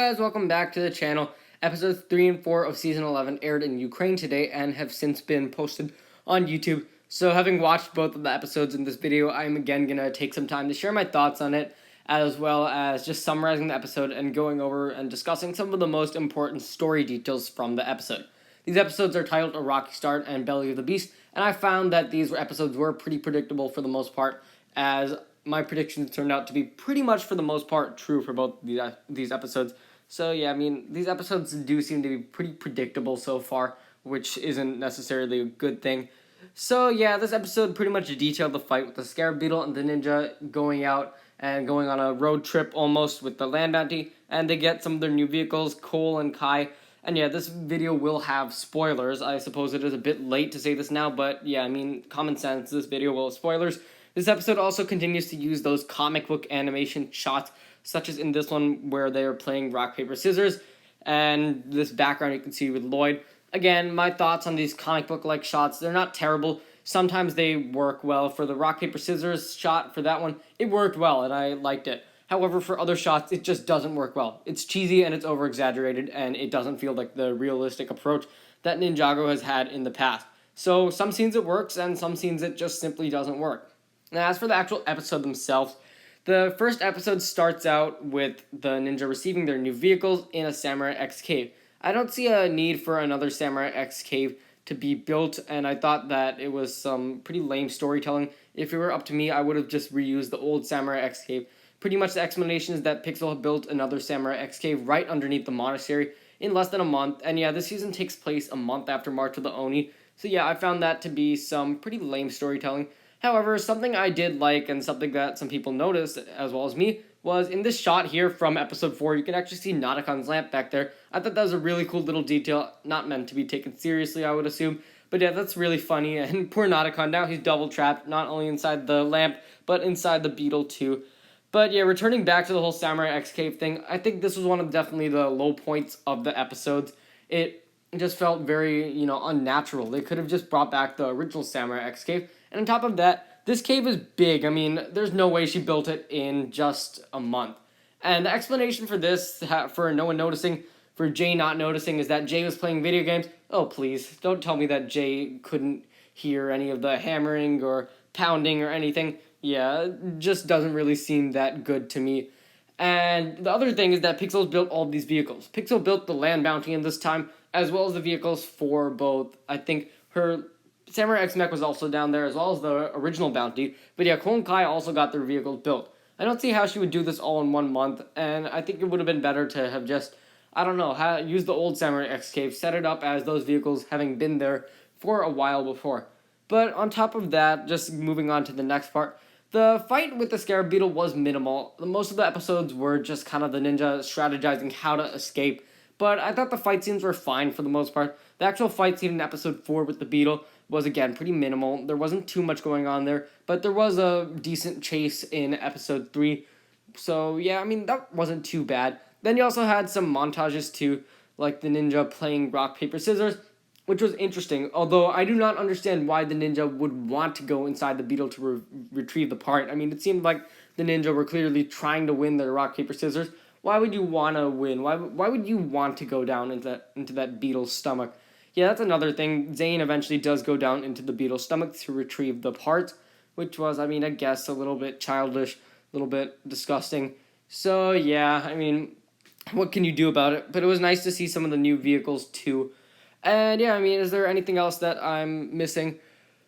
guys, welcome back to the channel. Episodes 3 and 4 of Season 11 aired in Ukraine today and have since been posted on YouTube. So having watched both of the episodes in this video, I'm again going to take some time to share my thoughts on it, as well as just summarizing the episode and going over and discussing some of the most important story details from the episode. These episodes are titled A Rocky Start and Belly of the Beast, and I found that these episodes were pretty predictable for the most part, as my predictions turned out to be pretty much for the most part true for both these episodes. So yeah, I mean, these episodes do seem to be pretty predictable so far, which isn't necessarily a good thing. So yeah, this episode pretty much detailed the fight with the Scarab Beetle and the ninja going out and going on a road trip almost with the land bounty, and they get some of their new vehicles, Cole and Kai. And yeah, this video will have spoilers. I suppose it is a bit late to say this now, but yeah, I mean, common sense, this video will have spoilers. This episode also continues to use those comic book animation shots, such as in this one where they are playing rock, paper, scissors, and this background you can see with Lloyd. Again, my thoughts on these comic book-like shots, they're not terrible. Sometimes they work well. For the rock, paper, scissors shot, for that one, it worked well, and I liked it. However, for other shots, it just doesn't work well. It's cheesy and it's over-exaggerated, and it doesn't feel like the realistic approach that Ninjago has had in the past. So some scenes it works, and some scenes it just simply doesn't work. Now, as for the actual episode themselves, the first episode starts out with the ninja receiving their new vehicles in a Samurai X cave. I don't see a need for another Samurai X cave to be built, and I thought that it was some pretty lame storytelling. If it were up to me, I would have just reused the old Samurai X cave. Pretty much the explanation is that Pixel had built another Samurai X cave right underneath the monastery in less than a month, and yeah, this season takes place a month after March of the Oni, so yeah, I found that to be some pretty lame storytelling. However, something I did like and something that some people noticed, as well as me, was in this shot here from episode 4, you can actually see Natakon's lamp back there. I thought that was a really cool little detail, not meant to be taken seriously, I would assume. But yeah, that's really funny, and poor Natakon, now he's double trapped, not only inside the lamp, but inside the beetle too. But yeah, returning back to the whole Samurai X cave thing, I think this was one of definitely the low points of the episodes. It just felt very, unnatural. They could have just brought back the original Samurai X cave. And on top of that, this cave is big. I mean, there's no way she built it in just a month. And the explanation for this, for no one noticing, for Jay not noticing, is that Jay was playing video games. Oh, please, don't tell me that Jay couldn't hear any of the hammering or pounding or anything. Yeah, it just doesn't really seem that good to me. And the other thing is that Pixel's built all these vehicles. Pixel built the land bounty in this time, as well as the vehicles for both, I think, her Samurai X mech was also down there, as well as the original bounty. But yeah, Cole and Kai also got their vehicles built. I don't see how she would do this all in 1 month, and I think it would have been better to have just, use the old Samurai X cave, set it up as those vehicles having been there for a while before. But on top of that, just moving on to the next part, the fight with the Scarab Beetle was minimal. Most of the episodes were just kind of the ninja strategizing how to escape, but I thought the fight scenes were fine for the most part. The actual fight scene in episode 4 with the beetle was, again, pretty minimal. There wasn't too much going on there, but there was a decent chase in episode 3. So, yeah, I mean, that wasn't too bad. Then you also had some montages, too, like the ninja playing rock, paper, scissors, which was interesting, although I do not understand why the ninja would want to go inside the beetle to retrieve the part. I mean, it seemed like the ninja were clearly trying to win the rock, paper, scissors. Why would you want to win? Why would you want to go down into that beetle's stomach? Yeah, that's another thing. Zane eventually does go down into the beetle's stomach to retrieve the part, which was, I guess a little bit childish, a little bit disgusting. So, yeah, what can you do about it? But it was nice to see some of the new vehicles, too. And, yeah, is there anything else that I'm missing?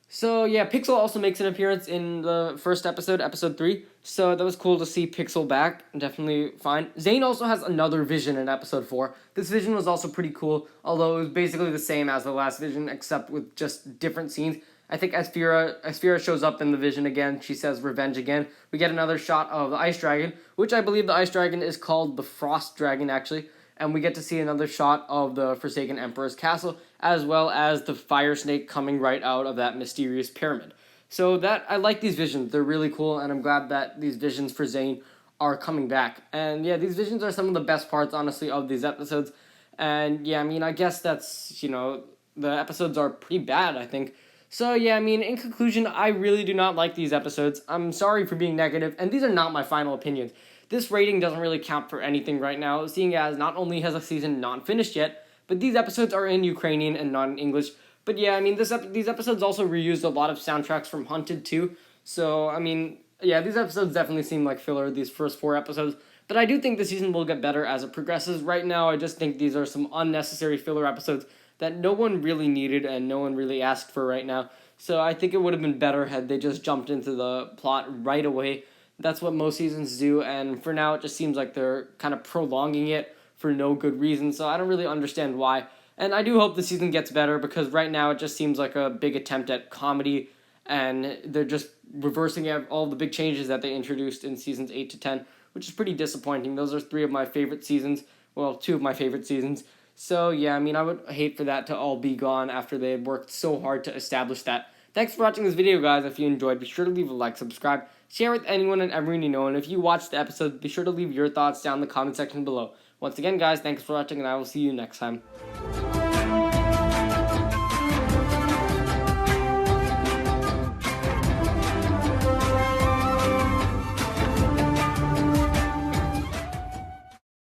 So, yeah, Pixel also makes an appearance in the first episode, episode 3. So that was cool to see Pixel back. Definitely fine. Zane also has another vision in episode 4. This vision was also pretty cool, although it was basically the same as the last vision, except with just different scenes. I think Asphira shows up in the vision again. She says revenge again. We get another shot of the Ice Dragon, which I believe the Ice Dragon is called the Frost Dragon, actually. And we get to see another shot of the Forsaken Emperor's castle, as well as the fire snake coming right out of that mysterious pyramid. So I like these visions. They're really cool, and I'm glad that these visions for Zane are coming back. And yeah, these visions are some of the best parts, honestly, of these episodes. And yeah, I guess that's, the episodes are pretty bad, I think. So yeah, in conclusion, I really do not like these episodes. I'm sorry for being negative, and these are not my final opinions. this rating doesn't really count for anything right now, seeing as not only has the season not finished yet, but these episodes are in Ukrainian and not in English. But yeah, I mean, these episodes also reused a lot of soundtracks from Hunted too. So, I mean, yeah, these episodes definitely seem like filler, these first 4 episodes. But I do think the season will get better as it progresses. Right now, I just think these are some unnecessary filler episodes that no one really needed and no one really asked for right now. So I think it would have been better had they just jumped into the plot right away. That's what most seasons do, and for now it just seems like they're kind of prolonging it for no good reason, so I don't really understand why. And I do hope the season gets better, because right now it just seems like a big attempt at comedy, and they're just reversing all the big changes that they introduced in seasons 8 to 10, which is pretty disappointing. Those are 3 of my favorite seasons, well, 2 of my favorite seasons. So yeah, I mean, I would hate for that to all be gone after they had worked so hard to establish that. Thanks for watching this video, guys. If you enjoyed, be sure to leave a like, subscribe, share with anyone and everyone you know, and if you watched the episode, be sure to leave your thoughts down in the comment section below. Once again, guys, thanks for watching, and I will see you next time.